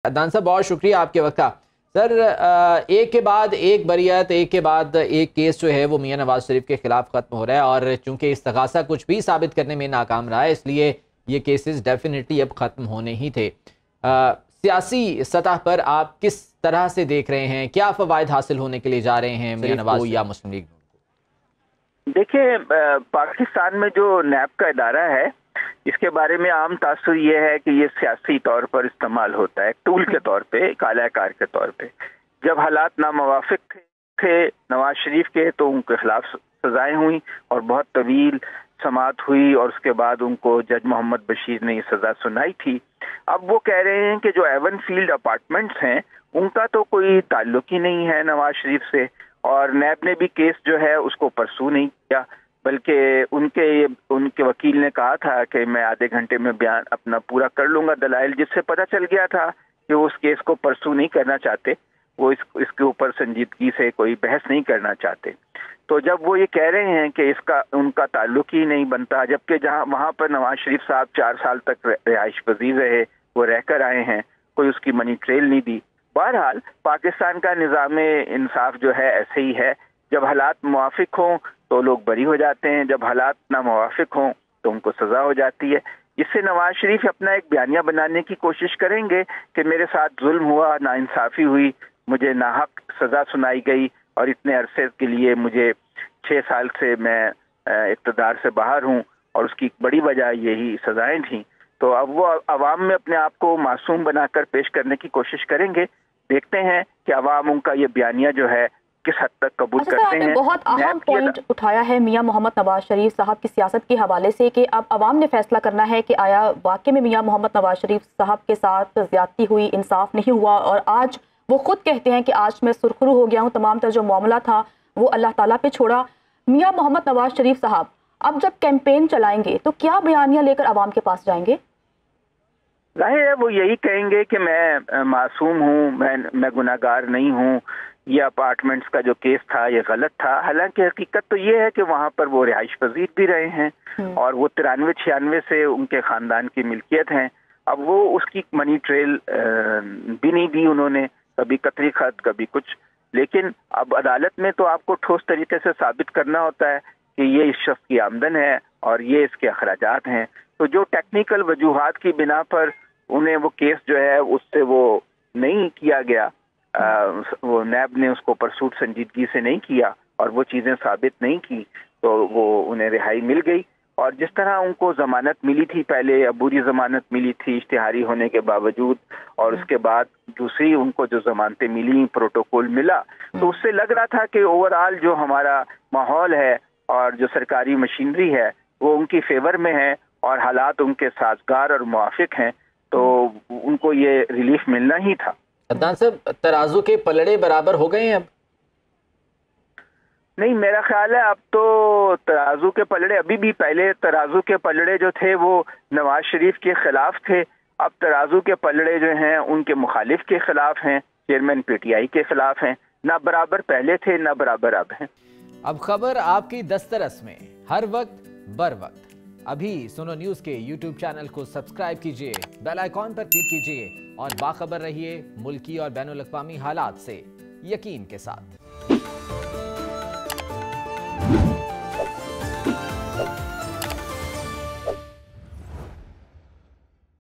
عدنان صاحب بہت شکریہ آپ کے وقت کا۔ سر ایک کے بعد ایک بریت، ایک کے بعد ایک کیس جو ہے وہ میاں نواز شریف کے خلاف ختم ہو رہا ہے، اور چونکہ استغاثہ کچھ بھی ثابت کرنے میں ناکام رہا ہے، اس لیے یہ کیسز ڈیفینیٹلی اب ختم ہونے ہی تھے۔ سیاسی سطح پر آپ کس طرح سے دیکھ رہے ہیں، کیا فوائد حاصل ہونے کے لیے جا رہے ہیں میاں نواز یا مسلم لیگ؟ دیکھیں، پاکستان میں جو نیب کا ادارہ ہے اس کے بارے میں عام تاثر یہ ہے کہ یہ سیاسی طور پر استعمال ہوتا ہے، ٹول کے طور پہ، ایک اعلی کار کے طور پہ۔ جب حالات ناموافق تھے نواز شریف کے تو ان کے خلاف سزائیں ہوئیں اور بہت طویل سماعت ہوئی، اور اس کے بعد ان کو جج محمد بشیر نے یہ سزا سنائی تھی۔ اب وہ کہہ رہے ہیں کہ جو ایون فیلڈ اپارٹمنٹس ہیں ان کا تو کوئی تعلق ہی نہیں ہے نواز شریف سے، اور نیب نے بھی کیس جو ہے اس کو پرسو نہیں کیا، بلکہ ان کے وکیل نے کہا تھا کہ میں آدھے گھنٹے میں بیان اپنا پورا کر لوں گا دلائل، جس سے پتہ چل گیا تھا کہ وہ اس کیس کو پرسو نہیں کرنا چاہتے، وہ اس کے اوپر سنجیدگی سے کوئی بحث نہیں کرنا چاہتے۔ تو جب وہ یہ کہہ رہے ہیں کہ ان کا تعلق ہی نہیں بنتا، جبکہ جہاں وہاں پر نواز شریف صاحب 4 سال تک رہائش پذیر رہے، وہ رہ کر آئے ہیں، کوئی اس کی منی ٹریل نہیں دی۔ بہرحال پاکستان کا نظام انصاف جو ہے ایسے ہی ہے، جب حالات موافق ہوں تو لوگ بری ہو جاتے ہیں، جب حالات ناموافق ہوں تو ان کو سزا ہو جاتی ہے۔ جس سے نواز شریف اپنا ایک بیانیہ بنانے کی کوشش کریں گے کہ میرے ساتھ ظلم ہوا، ناانصافی ہوئی، مجھے ناحق سزا سنائی گئی، اور اتنے عرصے کے لیے مجھے 6 سال سے میں اقتدار سے باہر ہوں، اور اس کی بڑی وجہ یہی سزائیں تھیں۔ تو اب وہ عوام میں اپنے آپ کو معصوم بنا کر پیش کرنے کی کوشش کریں گے۔ دیکھتے ہیں کہ عوام ان کا یہ بیانیہ جو ہے کس حد تک قبول کرتے ہیں۔ بہت اہم پوائنٹ اٹھایا ہے میاں محمد نواز شریف صاحب کی سیاست کے حوالے سے کہ اب عوام نے فیصلہ کرنا ہے کہ آیا واقعی میں میاں محمد نواز شریف صاحب کے ساتھ زیادتی ہوئی، انصاف نہیں ہوا، اور آج وہ خود کہتے ہیں کہ آج میں سرخرو ہو گیا ہوں، تمام تر جو معاملہ تھا وہ اللہ تعالیٰ پہ چھوڑا۔ میاں محمد نواز شریف صاحب اب جب کیمپین چلائیں گے تو کیا بیانیہ لے کر عوام کے پاس جائیں گے؟ ظاہر ہے وہ یہی کہیں گے کہ میں معصوم ہوں، میں گناہگار نہیں ہوں، یہ اپارٹمنٹس کا جو کیس تھا یہ غلط تھا۔ حالانکہ حقیقت تو یہ ہے کہ وہاں پر وہ رہائش پذیر بھی رہے ہیں، اور وہ 93-96 سے ان کے خاندان کی ملکیت ہیں۔ اب وہ اس کی منی ٹریل بھی نہیں دی انہوں نے، کبھی قطعی خط، کبھی کچھ۔ لیکن اب عدالت میں تو آپ کو ٹھوس طریقے سے ثابت کرنا ہوتا ہے کہ یہ اس شخص کی آمدن ہے اور یہ اس کے اخراجات ہیں۔ تو جو ٹیکنیکل وجوہات کی بنا پر انہیں وہ کیس جو ہے اس سے وہ نہیں کیا گیا، وہ نیب نے اس کو پرسوٹ سنجیدگی سے نہیں کیا اور وہ چیزیں ثابت نہیں کی، تو وہ انہیں رہائی مل گئی۔ اور جس طرح ان کو ضمانت ملی تھی، پہلے عبوری ضمانت ملی تھی اشتہاری ہونے کے باوجود، اور اس کے بعد دوسری ان کو جو ضمانتیں ملی، پروٹوکول ملا، تو اس سے لگ رہا تھا کہ اوور آل جو ہمارا ماحول ہے اور جو سرکاری مشینری ہے وہ ان کی فیور میں ہے، اور حالات ان کے سازگار اور موافق ہیں، تو ان کو یہ ریلیف ملنا ہی تھا۔ عدنان صاحب ترازو کے پلڑے برابر ہو گئے ہیں اب؟ نہیں، میرا خیال ہے اب تو ترازو کے پلڑے، ابھی بھی پہلے ترازو کے پلڑے جو تھے وہ نواز شریف کے خلاف تھے، اب ترازو کے پلڑے جو ہیں ان کے مخالف کے خلاف ہیں، چیئرمین پی ٹی آئی کے خلاف ہیں۔ نہ برابر پہلے تھے، نہ برابر اب ہیں۔ اب خبر آپ کی دسترس میں، ہر وقت بر وقت۔ ابھی سنو نیوز کے یوٹیوب چینل کو سبسکرائب کیجئے، بیل آئیکن پر کلک کیجئے اور باخبر رہیے ملکی اور بین الاقوامی حالات سے یقین کے ساتھ۔